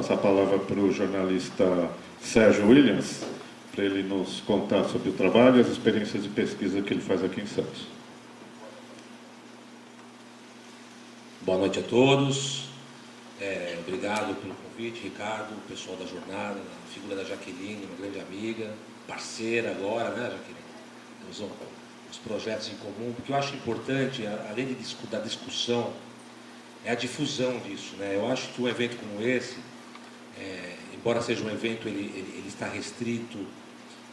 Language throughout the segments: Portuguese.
passar a palavra para o jornalista Sérgio Williams, para ele nos contar sobre o trabalho e as experiências de pesquisa que ele faz aqui em Santos. Boa noite a todos. Obrigado pelo convite, Ricardo, o pessoal da jornada, a figura da Jaqueline, uma grande amiga, parceira agora, né, Jaqueline? Temos os projetos em comum, porque eu acho importante, além da discussão, é a difusão disso, né? Eu acho que um evento como esse, embora seja um evento, ele está restrito,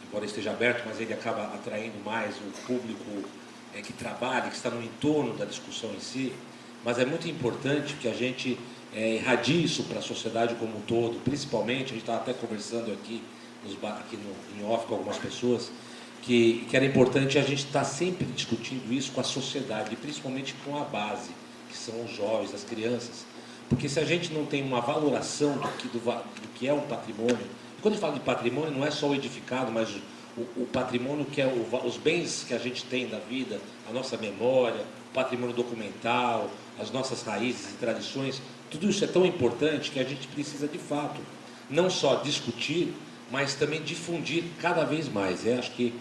embora esteja aberto, mas ele acaba atraindo mais o público que trabalha, que está no entorno da discussão em si. Mas é muito importante que a gente irradie isso para a sociedade como um todo, principalmente, a gente estava até conversando aqui em off com algumas pessoas, que era importante a gente estar sempre discutindo isso com a sociedade, e principalmente com a base, que são os jovens, as crianças. Porque se a gente não tem uma valoração do que é um patrimônio, e quando a gente fala de patrimônio, não é só o edificado, mas o patrimônio que é os bens que a gente tem da vida, a nossa memória, o patrimônio documental, as nossas raízes e tradições, tudo isso é tão importante que a gente precisa de fato não só discutir, mas também difundir cada vez mais. Eu acho que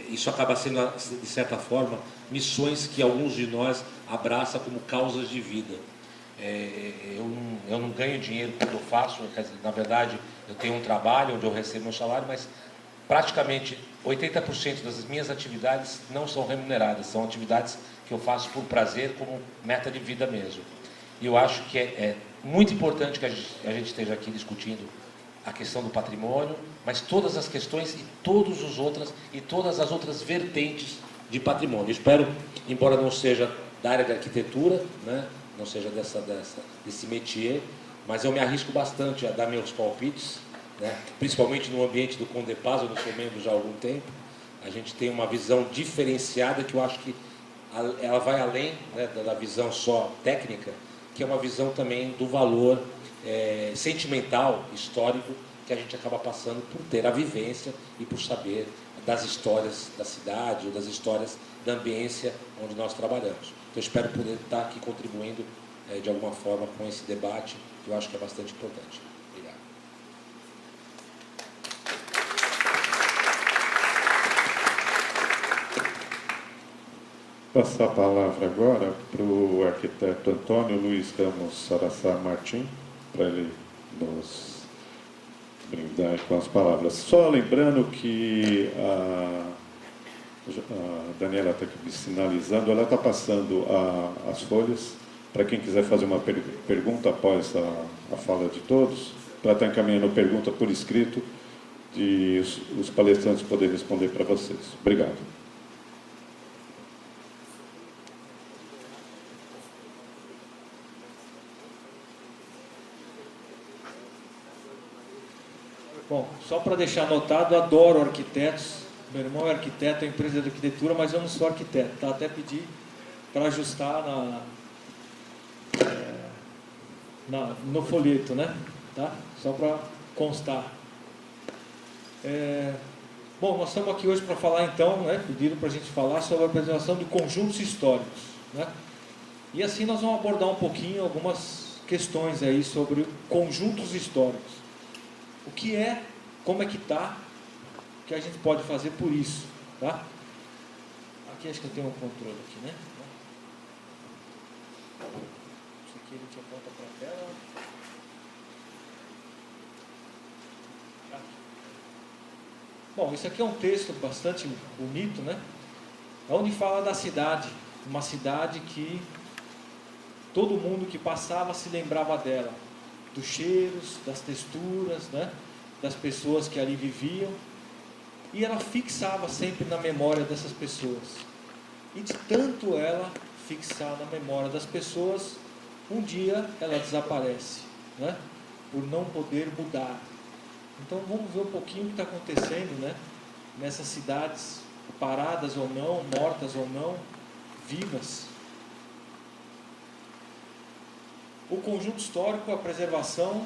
isso acaba sendo, de certa forma, missões que alguns de nós abraçam como causas de vida. Eu não ganho dinheiro quando eu faço, na verdade eu tenho um trabalho onde eu recebo meu salário, mas praticamente 80% das minhas atividades não são remuneradas, são atividades que eu faço por prazer, como meta de vida mesmo. E eu acho que é muito importante que a gente esteja aqui discutindo a questão do patrimônio, mas todas as questões e todas as outras vertentes de patrimônio. Eu espero, embora não seja da área da arquitetura, né, não seja desse métier, mas eu me arrisco bastante a dar meus palpites, né, principalmente no ambiente do Condepaz, eu não sou membro já há algum tempo. A gente tem uma visão diferenciada que eu acho que ela vai além, né, da visão só técnica, que é uma visão também do valor sentimental, histórico, que a gente acaba passando por ter a vivência e por saber das histórias da cidade ou das histórias da ambiência onde nós trabalhamos. Então eu espero poder estar aqui contribuindo de alguma forma com esse debate, que eu acho que é bastante importante. Obrigado. Passar a palavra agora para o arquiteto Antônio Luiz Ramos Saraçá Martim, para ele nos brindar com as palavras. Só lembrando que a Daniela está aqui sinalizando, ela está passando as folhas para quem quiser fazer uma pergunta após a fala de todos, para estar encaminhando pergunta por escrito e os palestrantes poderem responder para vocês. Obrigado. Bom, só para deixar anotado, adoro arquitetos. Meu irmão é arquiteto, é empresa de arquitetura, mas eu não sou arquiteto, tá? Até pedi para ajustar no folheto, né? Tá? Só para constar. Bom, nós estamos aqui hoje para falar então, né? Pediram para a gente falar sobre a preservação de conjuntos históricos, né? E assim nós vamos abordar um pouquinho algumas questões aí sobre conjuntos históricos. O que é, como é que está, o que a gente pode fazer por isso, tá? Aqui acho que eu tenho um controle aqui, né? Isso aqui a gente aponta para a tela. Aqui. Bom, isso aqui é um texto bastante bonito, né? Onde fala da cidade, uma cidade que todo mundo que passava se lembrava dela, dos cheiros, das texturas, né, das pessoas que ali viviam, e ela fixava sempre na memória dessas pessoas. E de tanto ela fixar na memória das pessoas, um dia ela desaparece, né, por não poder mudar. Então vamos ver um pouquinho o que está acontecendo, né, nessas cidades, paradas ou não, mortas ou não, vivas. O conjunto histórico, a preservação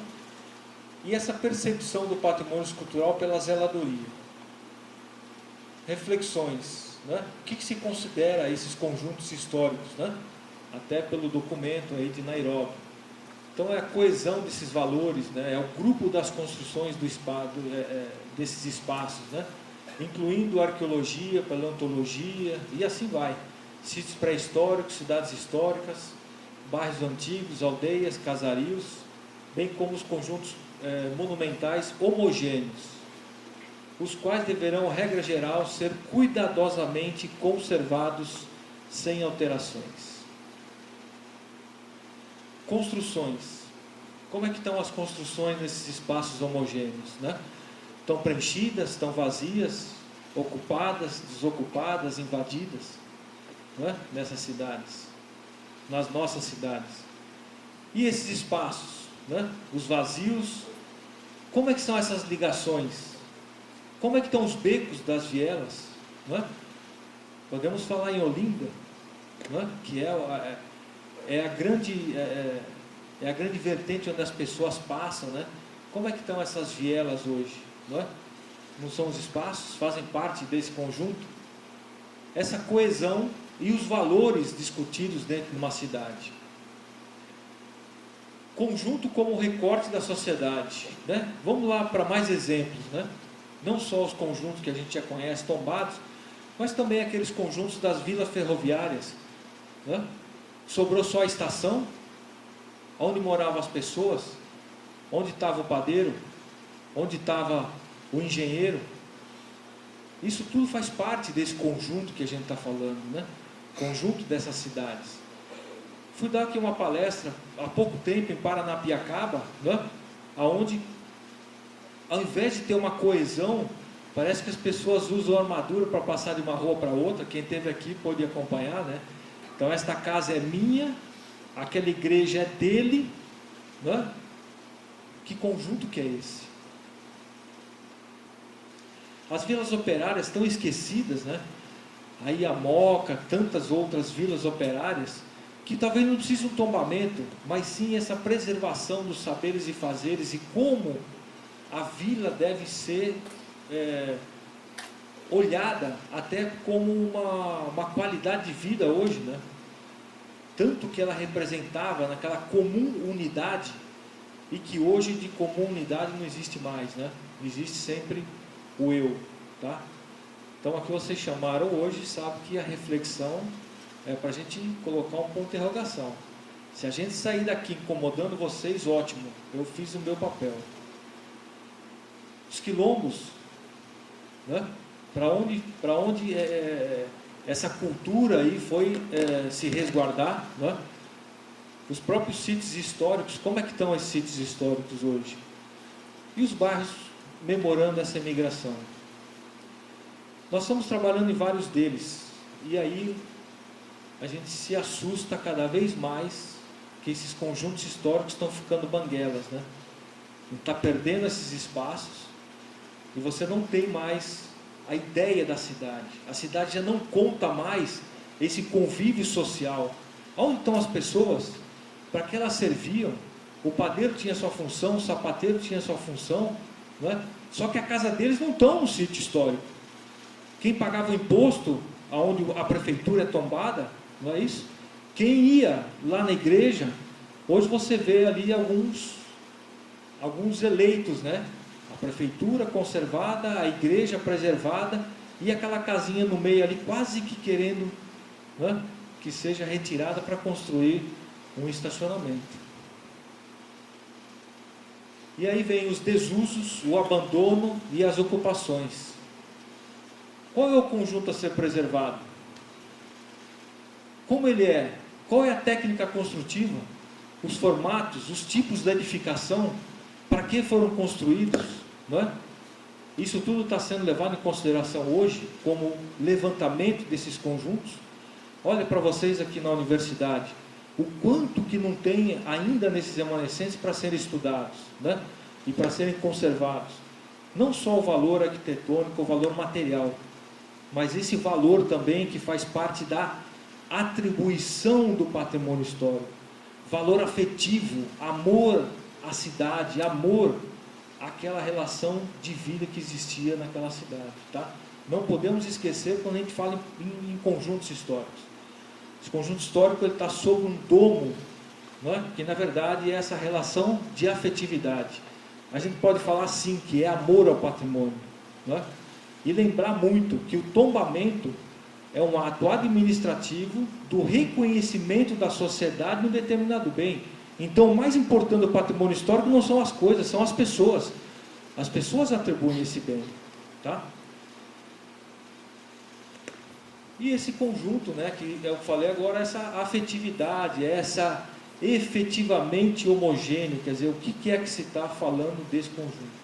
e essa percepção do patrimônio cultural pela zeladoria. Reflexões, né? O que se considera esses conjuntos históricos, né? Até pelo documento aí de Nairobi. Então é a coesão desses valores, né? É o grupo das construções desses espaços, né? Incluindo arqueologia, paleontologia e assim vai. Sítios pré-históricos, cidades históricas, bairros antigos, aldeias, casarios, bem como os conjuntos monumentais homogêneos, os quais deverão, regra geral, ser cuidadosamente conservados sem alterações. Construções. Como é que estão as construções nesses espaços homogêneos, né? Estão preenchidas, estão vazias, ocupadas, desocupadas, invadidas, né? Nessas cidades, nas nossas cidades. E esses espaços, né? Os vazios, como é que são essas ligações? Como é que estão os becos das vielas, né? Podemos falar em Olinda, né? Que é a grande vertente onde as pessoas passam, né? Como é que estão essas vielas hoje, não é? Não são os espaços, fazem parte desse conjunto? Essa coesão e os valores discutidos dentro de uma cidade. Conjunto como recorte da sociedade, né? Vamos lá para mais exemplos, né? Não só os conjuntos que a gente já conhece, tombados, mas também aqueles conjuntos das vilas ferroviárias, né? Sobrou só a estação, onde moravam as pessoas, onde estava o padeiro, onde estava o engenheiro. Isso tudo faz parte desse conjunto que a gente está falando, né? Conjunto dessas cidades. Fui dar aqui uma palestra há pouco tempo em Paranapiacaba, né? Onde, ao invés de ter uma coesão, parece que as pessoas usam armadura para passar de uma rua para outra. Quem esteve aqui pôde acompanhar, né? Então esta casa é minha, aquela igreja é dele, né? Que conjunto que é esse? As vilas operárias estão esquecidas, né? Aí a Moca, tantas outras vilas operárias, que talvez não precisem um tombamento, mas sim essa preservação dos saberes e fazeres e como a vila deve ser olhada até como uma qualidade de vida hoje, né? Tanto que ela representava naquela comum unidade e que hoje de comum unidade não existe mais, né? Existe sempre o eu, tá? Então aqui vocês chamaram hoje, sabe que a reflexão é para a gente colocar um ponto de interrogação. Se a gente sair daqui incomodando vocês, ótimo, eu fiz o meu papel. Os quilombos, né? Para onde essa cultura aí foi se resguardar, né? Os próprios sítios históricos, como é que estão esses sítios históricos hoje? E os bairros memorando essa imigração? Nós estamos trabalhando em vários deles, e aí a gente se assusta cada vez mais que esses conjuntos históricos estão ficando banguelas, né? Está perdendo esses espaços, e você não tem mais a ideia da cidade. A cidade já não conta mais esse convívio social. Onde estão as pessoas? Para que elas serviam? O padeiro tinha sua função, o sapateiro tinha sua função, né? Só que a casa deles não estão no sítio histórico. Quem pagava o imposto, aonde a prefeitura é tombada, não é isso? Quem ia lá na igreja, hoje você vê ali alguns eleitos, né? A prefeitura conservada, a igreja preservada e aquela casinha no meio ali quase que querendo, né, que seja retirada para construir um estacionamento. E aí vem os desusos, o abandono e as ocupações. Qual é o conjunto a ser preservado? Como ele é? Qual é a técnica construtiva? Os formatos, os tipos de edificação, para que foram construídos, não é? Isso tudo está sendo levado em consideração hoje como levantamento desses conjuntos. Olha para vocês aqui na universidade, o quanto que não tem ainda nesses remanescentes para serem estudados, né? E para serem conservados. Não só o valor arquitetônico, o valor material, mas esse valor também que faz parte da atribuição do patrimônio histórico. Valor afetivo, amor à cidade, amor àquela relação de vida que existia naquela cidade, tá? Não podemos esquecer quando a gente fala em conjuntos históricos. Esse conjunto histórico está sob um domo não é? Que na verdade é essa relação de afetividade. A gente pode falar sim que é amor ao patrimônio, não é? E lembrar muito que o tombamento é um ato administrativo do reconhecimento da sociedade de um determinado bem. Então, o mais importante do patrimônio histórico não são as coisas, são as pessoas. As pessoas atribuem esse bem, tá? E esse conjunto, né, que eu falei agora, essa afetividade, essa efetivamente homogêneo, quer dizer, o que é que se está falando desse conjunto?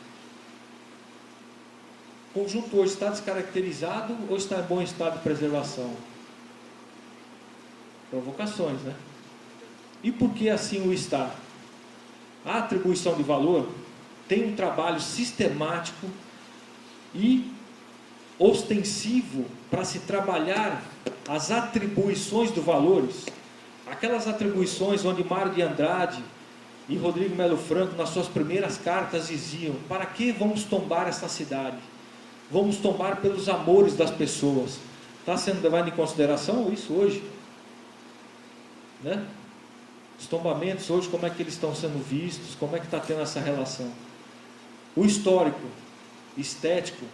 O conjunto hoje está descaracterizado ou está em bom estado de preservação? Provocações, né? E por que assim o está? A atribuição de valor tem um trabalho sistemático e ostensivo para se trabalhar as atribuições dos valores, aquelas atribuições onde Mário de Andrade e Rodrigo Melo Franco, nas suas primeiras cartas, diziam: para que vamos tombar essa cidade? Vamos tombar pelos amores das pessoas. Está sendo levado em consideração isso hoje? Né? Os tombamentos hoje, como é que eles estão sendo vistos? Como é que está tendo essa relação? O histórico, estético,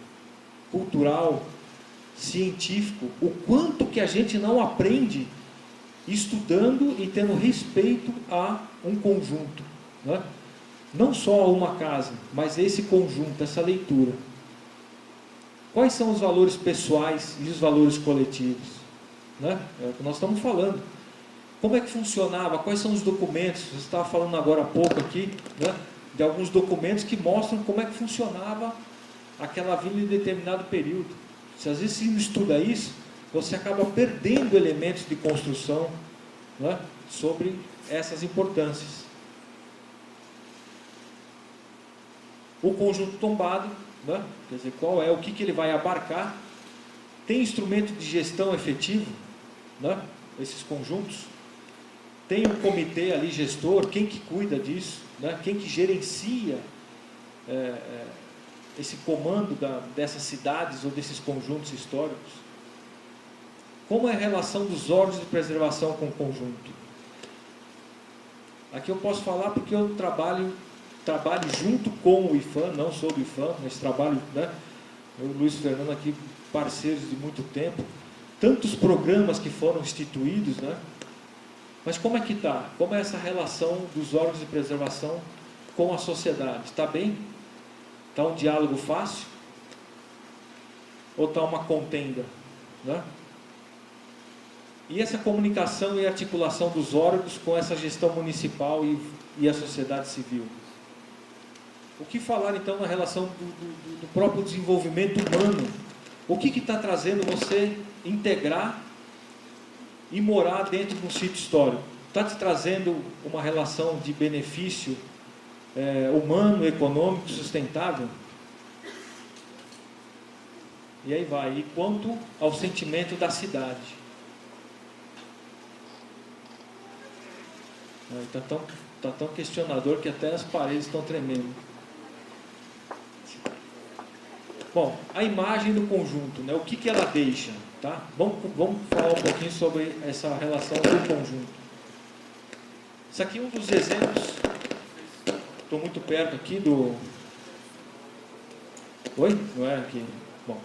cultural, científico, o quanto que a gente não aprende estudando e tendo respeito a um conjunto, né? Não só a uma casa, mas esse conjunto, essa leitura. Quais são os valores pessoais e os valores coletivos, né? É o que nós estamos falando. Como é que funcionava? Quais são os documentos? Você estava falando agora há pouco aqui, né, de alguns documentos que mostram como é que funcionava aquela vila em determinado período. Se às vezes você não estuda isso, você acaba perdendo elementos de construção, né, sobre essas importâncias. O conjunto tombado, né, quer dizer, qual é, o que ele vai abarcar? Tem instrumento de gestão efetivo, né, esses conjuntos? Tem um comitê ali gestor, quem que cuida disso, né, quem que gerencia esse comando dessas cidades ou desses conjuntos históricos? Como é a relação dos órgãos de preservação com o conjunto? Aqui eu posso falar porque eu trabalho junto com o IPHAN, não sou do IPHAN, mas trabalho, né, eu e o Luiz Fernando aqui, parceiros de muito tempo, tantos programas que foram instituídos, né? Mas como é que está? Como é essa relação dos órgãos de preservação com a sociedade? Está bem? Está um diálogo fácil? Ou está uma contenda, né? E essa comunicação e articulação dos órgãos com essa gestão municipal e a sociedade civil? O que falar então na relação do próprio desenvolvimento humano? O que está trazendo você integrar e morar dentro de um sítio histórico? Está te trazendo uma relação de benefício humano, econômico, sustentável? E aí vai. E quanto ao sentimento da cidade? Está tão questionador que até as paredes estão tremendo. Bom, a imagem do conjunto, né? O que ela deixa? Tá? Vamos falar um pouquinho sobre essa relação do conjunto. Isso aqui é um dos exemplos. Estou muito perto aqui do... Oi? Não é aqui? Bom.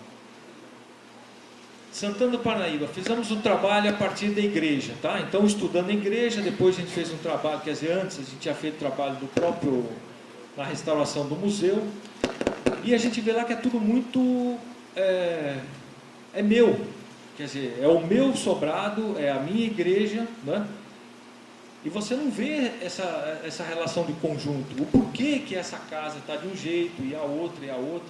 Santana do Parnaíba. Fizemos um trabalho a partir da igreja, tá? Então, estudando a igreja, depois a gente fez um trabalho, quer dizer, antes a gente tinha feito trabalho do próprio... na restauração do museu. E a gente vê lá que é tudo muito... é meu. Quer dizer, é o meu sobrado, é a minha igreja, né? E você não vê essa relação de conjunto. O porquê que essa casa está de um jeito e a outra e a outra.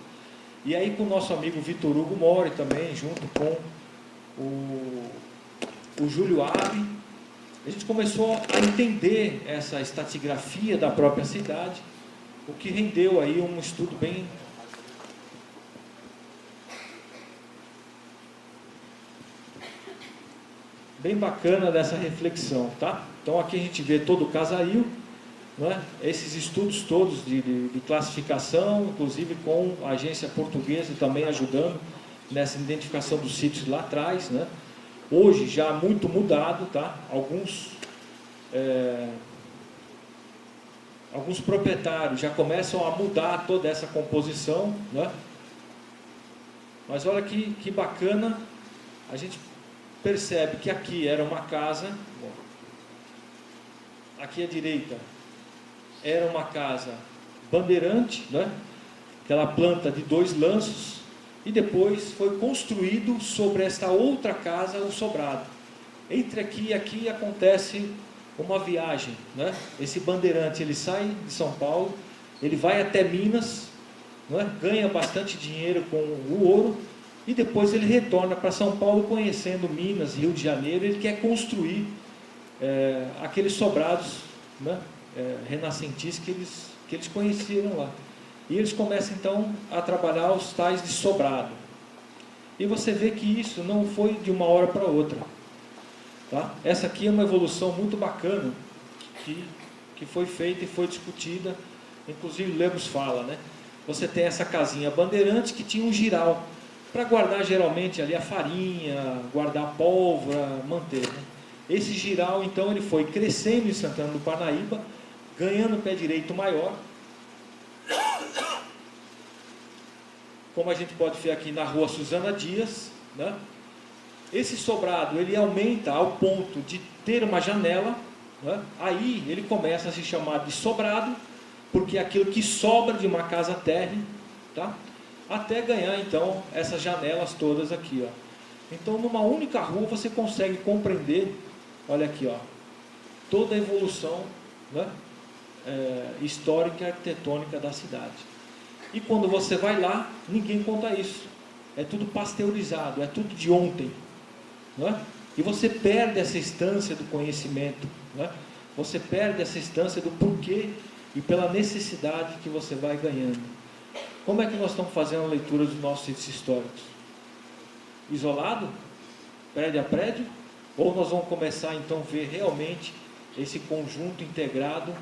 E aí com o nosso amigo Vitor Hugo Mori também, junto com o Júlio Abe, a gente começou a entender essa estratigrafia da própria cidade, o que rendeu aí um estudo bem bacana dessa reflexão, tá? Então aqui a gente vê todo o Casail, né? Esses estudos todos de classificação, inclusive com a agência portuguesa também ajudando nessa identificação dos sítios lá atrás, né? Hoje já muito mudado, tá? Alguns alguns proprietários já começam a mudar toda essa composição, né? Mas olha que bacana, a gente percebe que aqui era uma casa, bom, aqui à direita era uma casa bandeirante, né? Aquela planta de 2 lanços, e depois foi construído sobre esta outra casa o sobrado. Entre aqui e aqui acontece uma viagem, né? Esse bandeirante, ele sai de São Paulo, ele vai até Minas, né? Ganha bastante dinheiro com o ouro, e depois ele retorna para São Paulo, conhecendo Minas, Rio de Janeiro. Ele quer construir aqueles sobrados, né? Renascentistas que eles conheceram lá. E eles começam então a trabalhar os tais de sobrado. E você vê que isso não foi de uma hora para outra. Tá? Essa aqui é uma evolução muito bacana que foi feita e foi discutida. Inclusive o Lemos fala, né? Você tem essa casinha bandeirante que tinha um giral para guardar geralmente ali a farinha, guardar a pólvora, manter, né? Esse giral então ele foi crescendo em Santana do Parnaíba, ganhando pé direito maior. Como a gente pode ver aqui na rua Suzana Dias, né? Esse sobrado ele aumenta ao ponto de ter uma janela, né? Aí ele começa a se chamar de sobrado, porque é aquilo que sobra de uma casa térrea, tá? Até ganhar então essas janelas todas aqui, ó. Então numa única rua você consegue compreender, olha aqui, ó, toda a evolução, né? Histórica e arquitetônica da cidade. E quando você vai lá, ninguém conta isso. É tudo pasteurizado, é tudo de ontem, né? E você perde essa instância do conhecimento, né? Você perde essa instância do porquê e pela necessidade que você vai ganhando. Como é que nós estamos fazendo a leitura dos nossos sítios históricos? Isolado? Prédio a prédio? Ou nós vamos começar então a ver realmente esse conjunto integrado